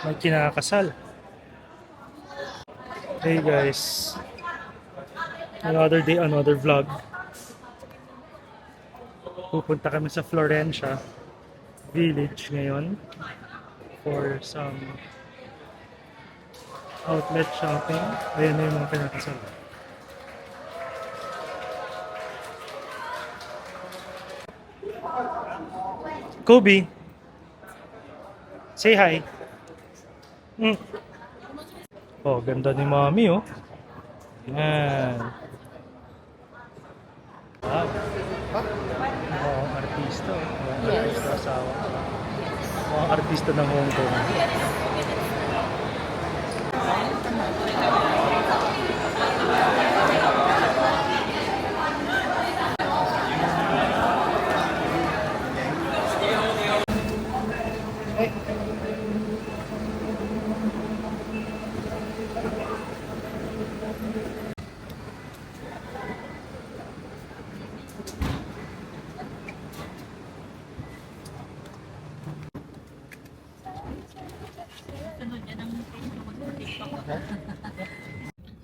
May kinakasal. Hey guys, another day, another vlog. Pupunta kami sa Florencia Village ngayon for some outlet shopping. Ayan na yung mga kinakasal. Kobe, say hi. Oh, ganda ni Mami, oh. Yan. Wow. Mukhang artista, oh. Mukhang artista asawa. Mukhang artista ng Hong Kong.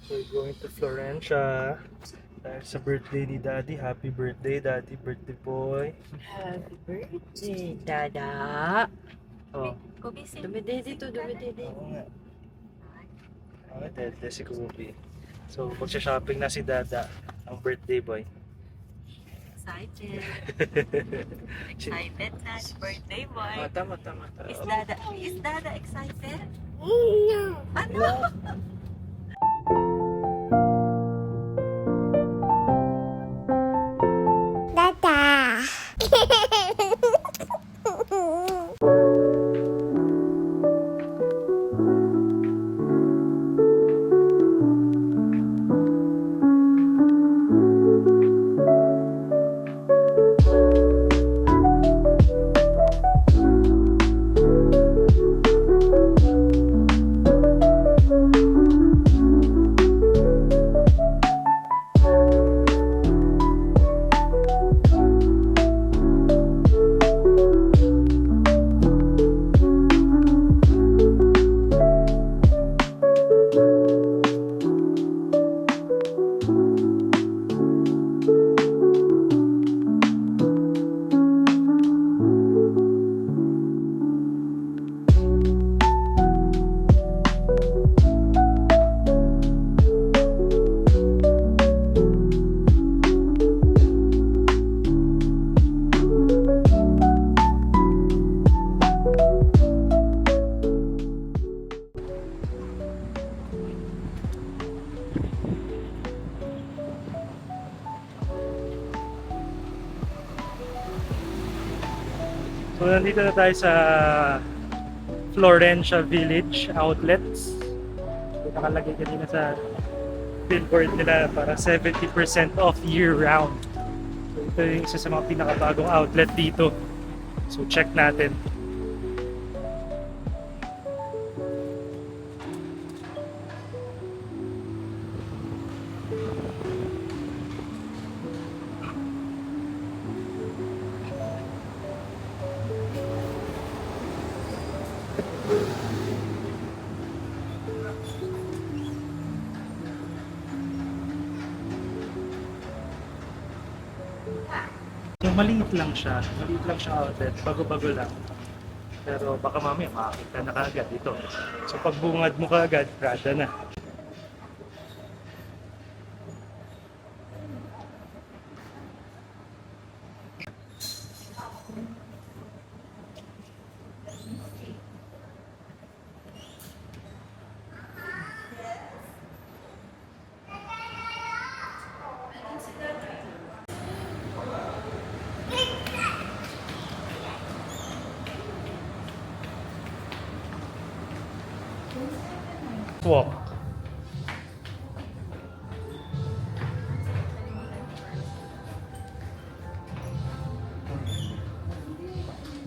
We're going to Florencia. Dahil sa birthday ni Daddy. Happy birthday, Daddy. Birthday boy. Happy birthday, Dada. Oh. Dumidede to, dumidede. Oo nga. Dede si Kobe. So, magsha-shopping na si Dada. Ang birthday boy. Excited. Excited na. Birthday boy. Tama. Is Dada excited? No. Ano? Dada. So, nandito na tayo sa Florencia Village Outlets. So, nakalagay kanina sa billboard nila para 70% off year-round. So, ito yung isa sa mga pinakabagong outlet dito. So, check natin. So, maliit lang siya outlet, bago-bago lang. Pero baka mamaya makakita na kaagad ito. So pag bungad mo kaagad, Prada na. Walk.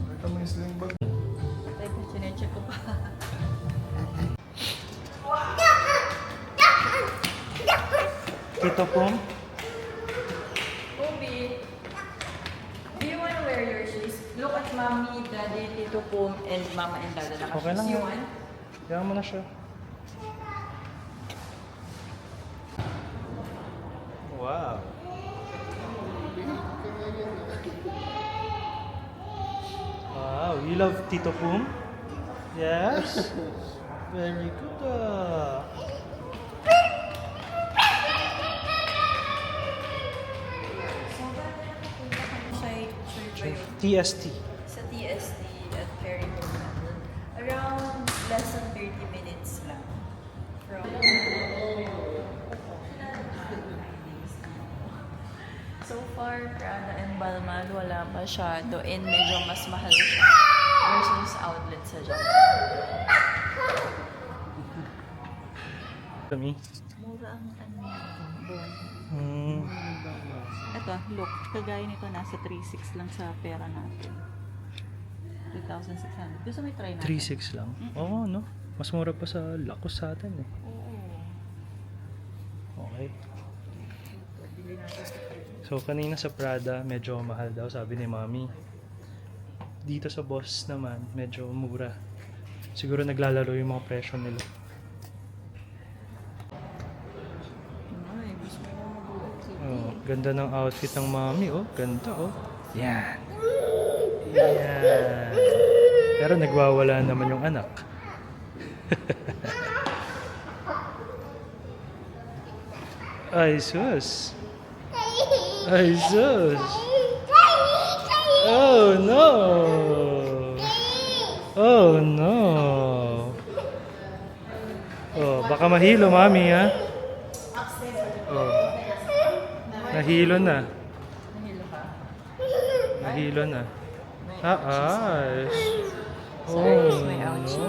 Ito may sling bag. Teka, sinecheck ko pa. Ito po. Kobe, do you want to wear your shoes? Look at mommy, daddy, tito Pum, and mama and dada. Okay lang You yan. want? Kaya mo na siya. Wow. Wow, you love Tito Pum? Yes? Very good. TST. Sa TST at Ferry Terminal. Around less than 30 minutes lang. From... So far, Prada and Balmain wala masyado and medyo mas mahal siya versus outlet sa Japan. Kami. Mura ang ano bon. Ito, look, kagaya nito nasa 3.6 lang sa pera natin. 3,600. Gusto mo i-try natin? 3.6 lang. Oo, no? Mas mura pa sa Lacoste sa atin eh. Oo. Okay. So kanina sa Prada, medyo mahal daw sabi ni Mami. Dito sa Boss naman, medyo mura. Siguro naglalaro yung mga presyo nila. Ay, gusto mo mag-uot. Oh, ganda ng outfit ng Mami, oh. Ganda, oh. Yan. Yan. Pero nagwawala naman yung anak. Ay, sus. Ay, sus. Oh, no. Oh, no. Oh, baka mahilo, Mami, ha? Oh. Nahilo na. Nahilo na. Ay. Oh, no.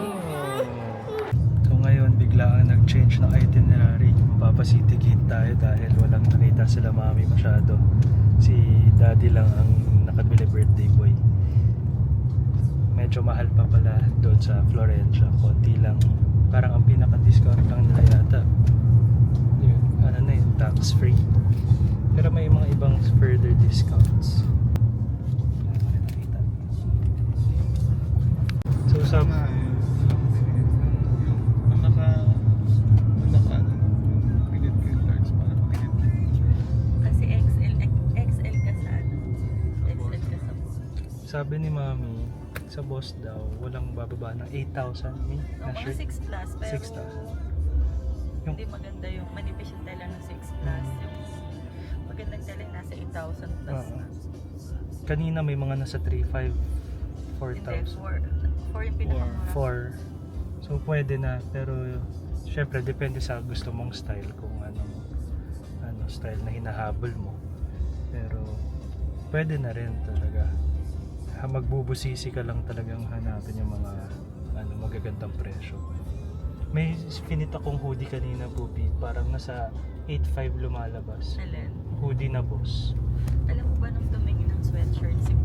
So ngayon, biglaan nag-change ng itinerary. Mapapa-city gate tayo dahil walang nakita sila Mami masyado. Si Daddy lang ang nakabili birthday boy. Medyo mahal pa pala doon sa Florencia. Konti lang. Parang ang pinaka-discount lang nila yata. Yun, ano na yun, tax free. Pero may mga ibang further discounts. So sa Ang pilit ko yung cards para pilit. Kasi XL ka sa ano. XL ka sa boss. sabi ni Mami, sa Boss daw, walang bababa ng 8,000 na Mga shirt. 6 plus, pero 6,000. hindi maganda yung manipis yung tela ng 6 plus. Yung magandang tela yung nasa 8,000 plus Oo. na. Kanina may mga nasa 3,500, Hindi, 4,000. 4 yung pinakamura. 4. So pwede na, pero syempre depende sa gusto mong style kung ano style na hinahabol mo. Pero pwede na rin talaga. Magbubusisi ka lang talagang hanapin yung mga magagandang presyo. May finita kong hoodie kanina, Pupi, parang nasa 8,500 lumalabas. Alin? Hoodie na Boss. Alam mo ba nung tumingin ng sweatshirt si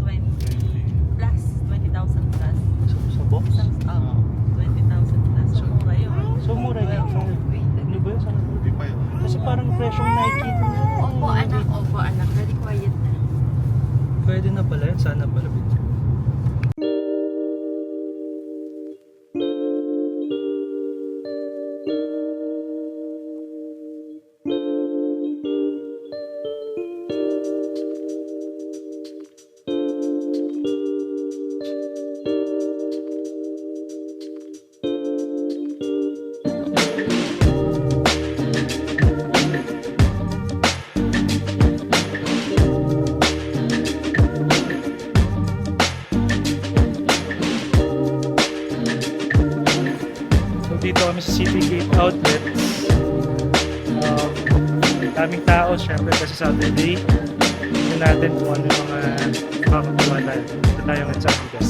20. 20 plus, 20,000 plus. So, sa box? 20,000 plus. So, mura yun. So mura yun. Ano ba yun? Sana Hindi pa yun. kasi parang presyong Nike. Opo anak, very quiet na. Pwede na pala yun. Sana pala video. So dito kami sa City Gate Outlets. Daming tao, syempre kasi Saturday. Tignan natin kung ano yung mga makakakuha tayo. Dito tayo ngayon sa Bigas.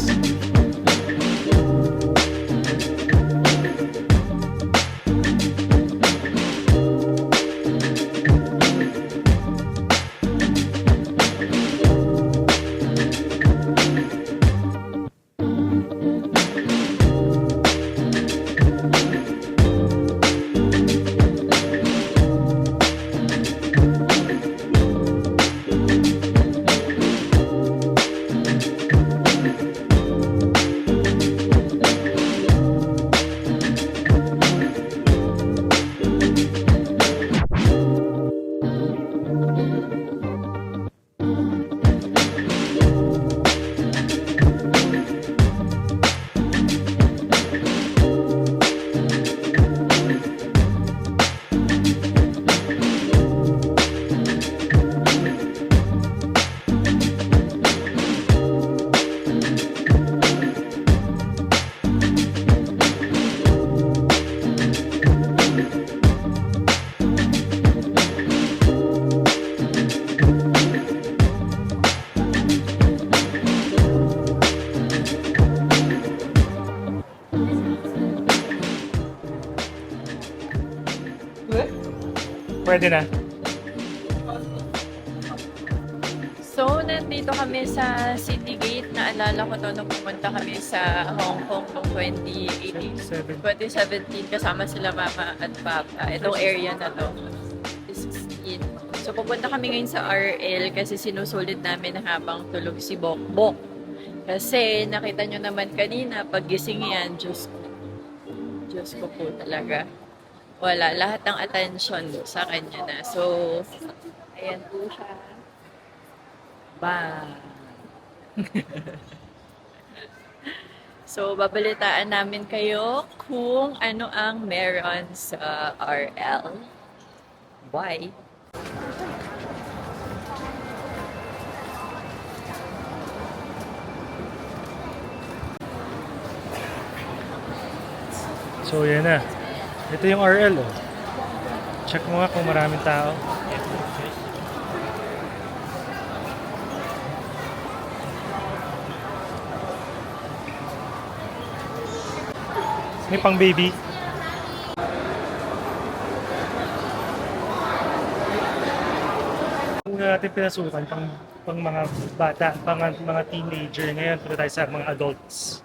pwede na. So, nandito kami sa City Gate. Naalala ko to nung pumunta kami sa Hong Kong noong 2018. 2017 kasama sila mama at papa. Itong area na to. This is it. So, pupunta kami ngayon sa RL kasi sinusulit namin habang tulog si Bokbok. Kasi nakita nyo naman kanina, pag gising yan, Diyos ko po talaga. Wala, lahat ng attention sa kanya na. So, ayan po siya. Bye! So, babalitaan namin kayo kung ano ang meron sa RL. Bye! So yan na. Ito yung RL oh. Check mo nga kung maraming tao. May pang baby. Kung natin pinasukan pang mga bata, mga teenager, ngayon punta tayo sa mga adults.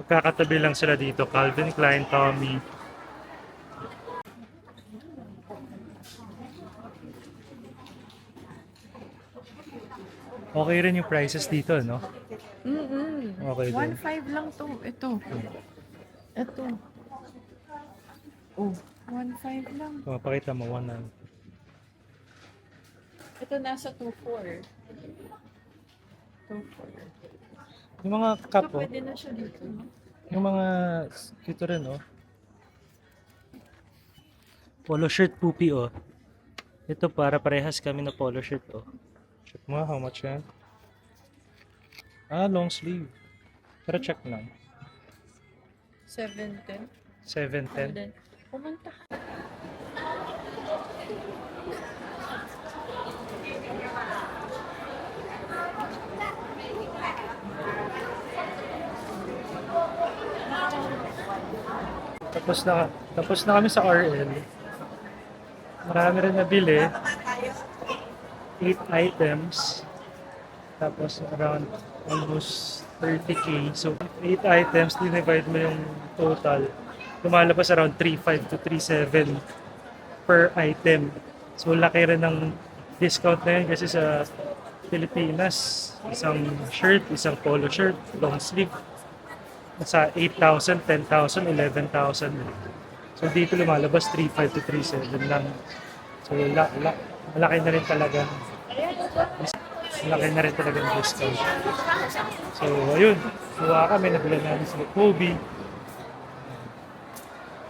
Magkakatabi lang sila dito, Calvin Klein, Tommy. Okay rin yung prices dito, no? Okay din. 1.5 lang to. Ito. Ito. Oh, 1.5 lang. Pakita mo, 1 lang. Ito nasa 2.4. 2.4. Yung mga cup, So, oh. pwede na siya dito. No? Yung mga, ito rin, oh. Polo shirt poopy, oh. Ito para parehas kami na polo shirt, oh. Check mo, how much yan? Ah, long sleeve. Pero check lang. 7.10. 710. Pumunta ka. Tapos na kami sa RL. Marami rin nabili. 8 items. Tapos around almost 30k. So 8 items, divide mo yung total. Lumalabas around 3.5 to 3.7 per item. So laki rin ng discount na yun kasi sa Pilipinas, isang shirt, isang polo shirt, long sleeve, sa 8,000, 10,000, 11,000. So dito lumalabas 3.5 to 3.7 lang. So malaki na rin talaga. Malaki na rin talaga ang discount. So ayun, kuha kami, nabila namin sila Kobe.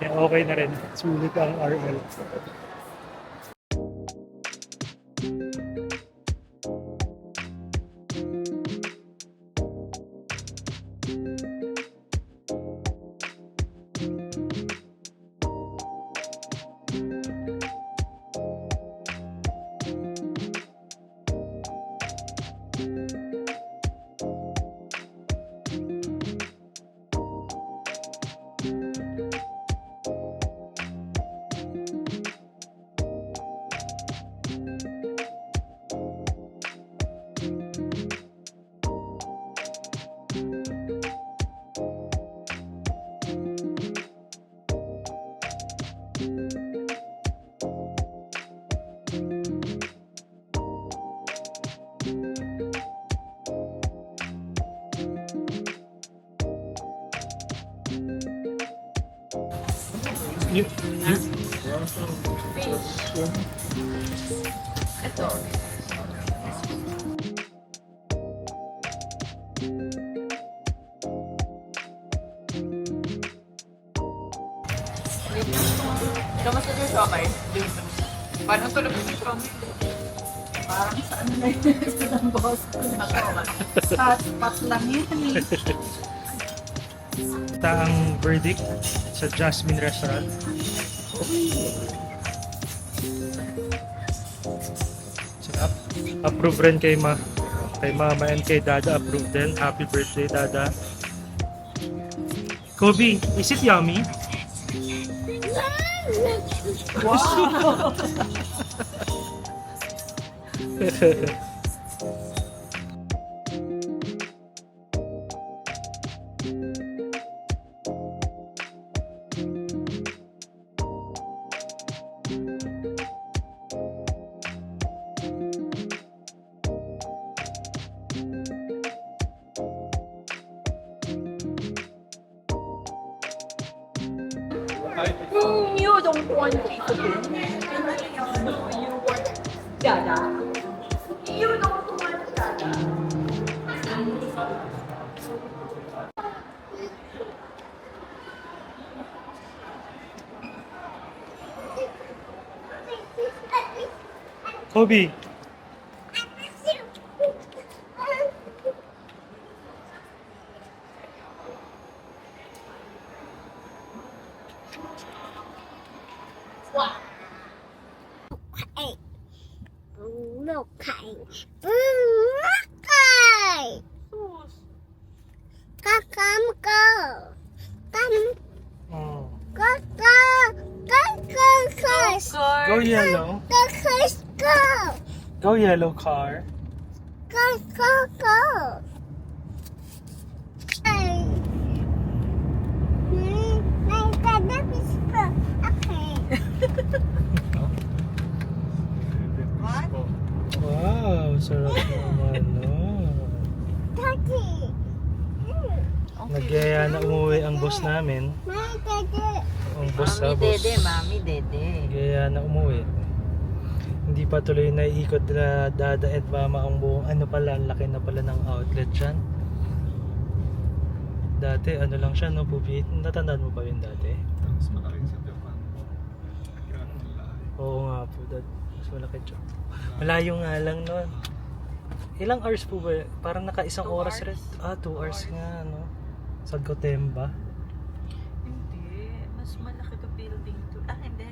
Kaya okay na rin. Sulit ang RL. Ito. Kamusta yung shopper? Paano tulog yung shopper? Parang sa ano na yun? Ang boss ko na hotspot lang yun eh. Ito ang verdict sa Jasmine Restaurant. Sarap. Approve rin kay Mama and kay Dada. Approve din. Happy birthday, Dada. Kobe, is it yummy? You don't want me to do. You want Dada. You don't want Dada. Kobe, Look, Kakam go. oh. Go. Go yellow. Go. Go yellow car. Go. Hey. Okay. Wow, sarap naman, no? Daddy. Nagyaya na umuwi ang boss namin. My daddy. Ang boss sa Mami boss. dede, mami dede. Nagyaya na umuwi. Hindi pa tuloy na iikot na dada at mama ang buong ano pala, ang laki na pala ng outlet dyan. Dati ano lang siya, no, Pupi? Natandaan mo pa yun dati? Mas malaki sa Japan. Yan, malaki. Oo nga po, mas malaki dyan. Malayo nga lang nun. Ilang hours po ba? Parang naka isang oras rin. 2 hours nga, no? Sa Gotemba. Hindi. Mas malaki ka building to. Hindi.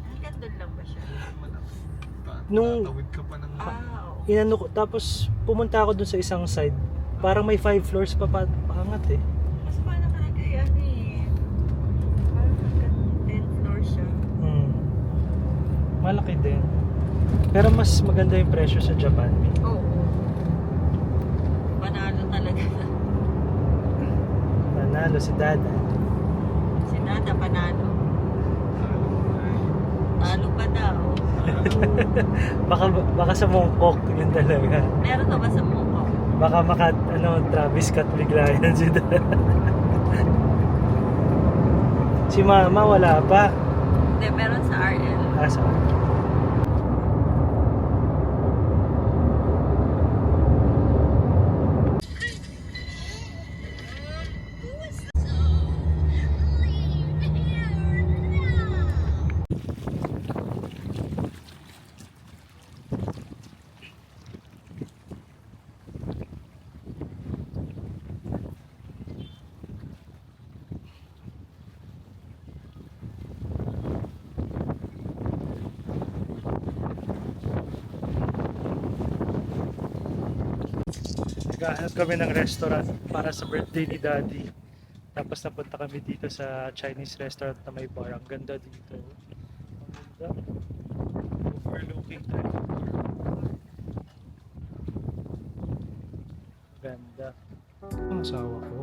Hanggang doon lang ba siya? Malaki. Nung- Tatawid ka pa ng Oo. Inano ko, tapos pumunta ako dun sa isang side. Parang may 5 floors pa paangat eh. Mas malaki na kaya eh. Parang hanggang 10 floors siya. Malaki din. Pero mas maganda yung presyo sa Japan. Oo. Panalo talaga. Nanalo si Dada. Si Dada panalo. Talo pa daw. Baka sa Mongkok yun talaga. Meron ka ba sa Moko? Baka Travis Scott bigla yan si Dada. Si Mama wala pa. Hindi, meron sa RL. Asa? Naghahanap kami ng restaurant para sa birthday ni Daddy. Tapos napunta kami dito sa Chinese restaurant na may bar. Ang ganda dito. Ang ganda. Overlooking tayo. Ganda. Ang asawa ko.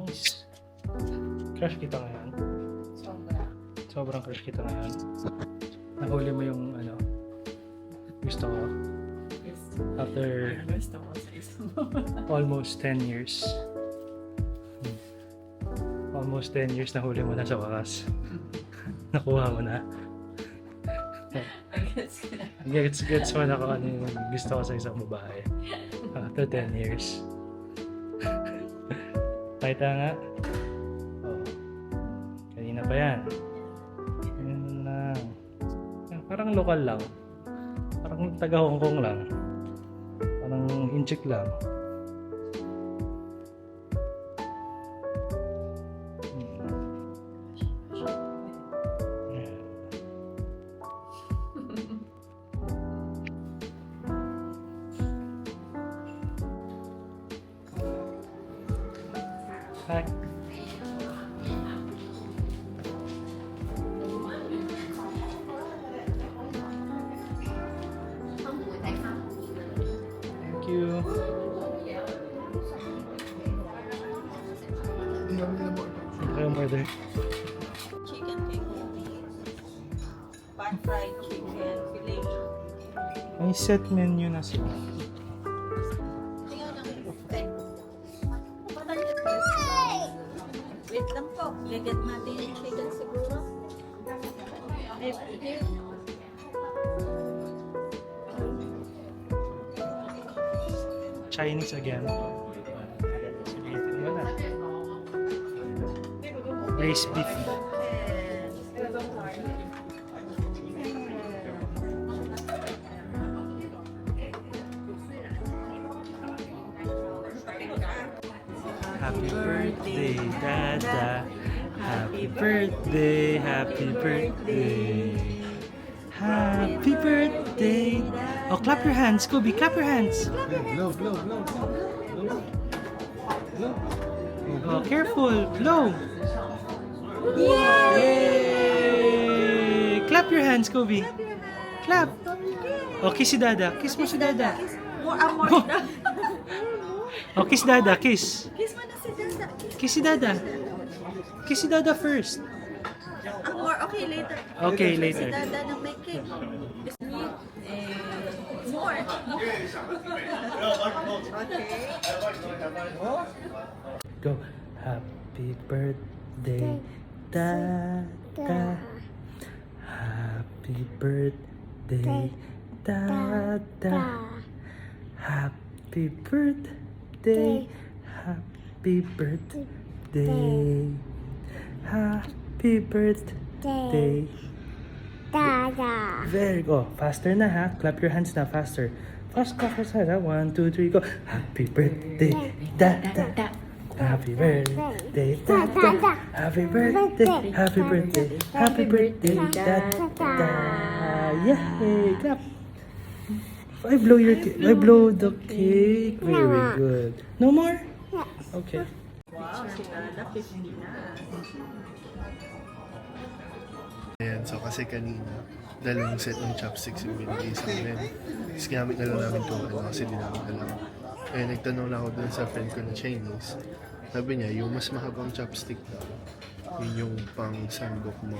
Nice. Crush kita ngayon. Sobrang crush kita ngayon. Nahuli mo yung ano, gusto ko. After almost 10 years. Almost 10 years nahuli mo na sa wakas. Nakuha mo na. Gets mo na kung ano yung gusto ko sa isang babae. After 10 years. Pakita nga. Oh. Kanina pa yan. Yan lang. Parang lokal lang. Parang taga Hong Kong lang. Parang inchik lang. Hi. Thank you. Okay, order. Chicken tingupi. Pan fried chicken, filet. May set menu na sila. Tingnan lang. Wait lang po. Ligat natin yung chicken siguro. Chinese again. Sabihin mo na. Braised beef. Happy birthday, Dada. Happy birthday, happy birthday. Happy birthday. Oh, clap your hands, Kobe. Clap your hands. Blow. Oh, careful. Blow. Yay! Clap your hands, Kobe. Clap. Oh, kiss si Dada. Kiss mo si Dada. More amor Oh. na. Oh, kiss Dada. Kiss. Kiss mo na si Dada. Kiss si Dada. Kiss si Dada first. Amor, okay, later. Okay, Si later. Dada ng may cake. More. Okay. Go. Happy birthday, Dada. Happy birthday, Dada. Happy birthday. Happy birthday. Happy birthday. Dada. Very go. Faster na ha. Clap your hands na faster. Fast clap your hands ha. 1, 2, 3, go. Happy birthday, Dada. Happy birthday, Dada. Happy birthday. Happy birthday. Happy birthday, Dada. Yay! Clap. I blow your cake. I blow the cake. Very good. No more? Okay. Wow, si Dada 50 na. Ayan, so kasi kanina, dalawang set ng chopsticks yung binigay sa amin. Tapos ginamit na lang namin ito kasi di namin alam. Eh, nagtanong lang ako dun sa friend ko na Chinese. Sabi niya, yung mas mahabang chopstick daw, yun yung pang sandok mo.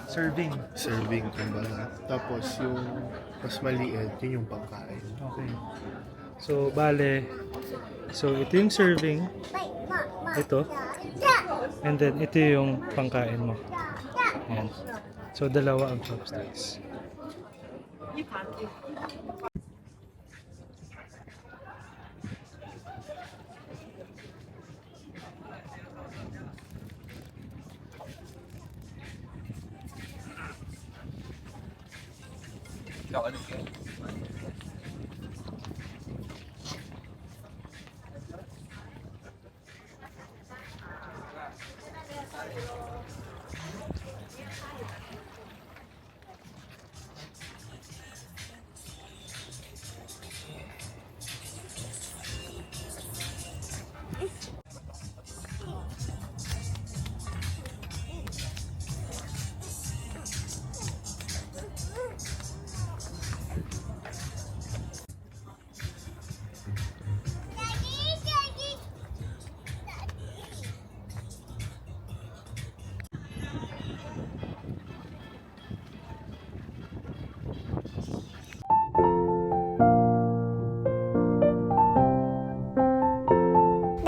Serving. Serving, kumbaga. Tapos yung mas maliit, yun yung pangkain. Okay. So, bale. So, ito yung serving. Ito. And then, ito yung pangkain mo. Ayan. So, dalawa ang chopsticks.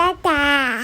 Dada.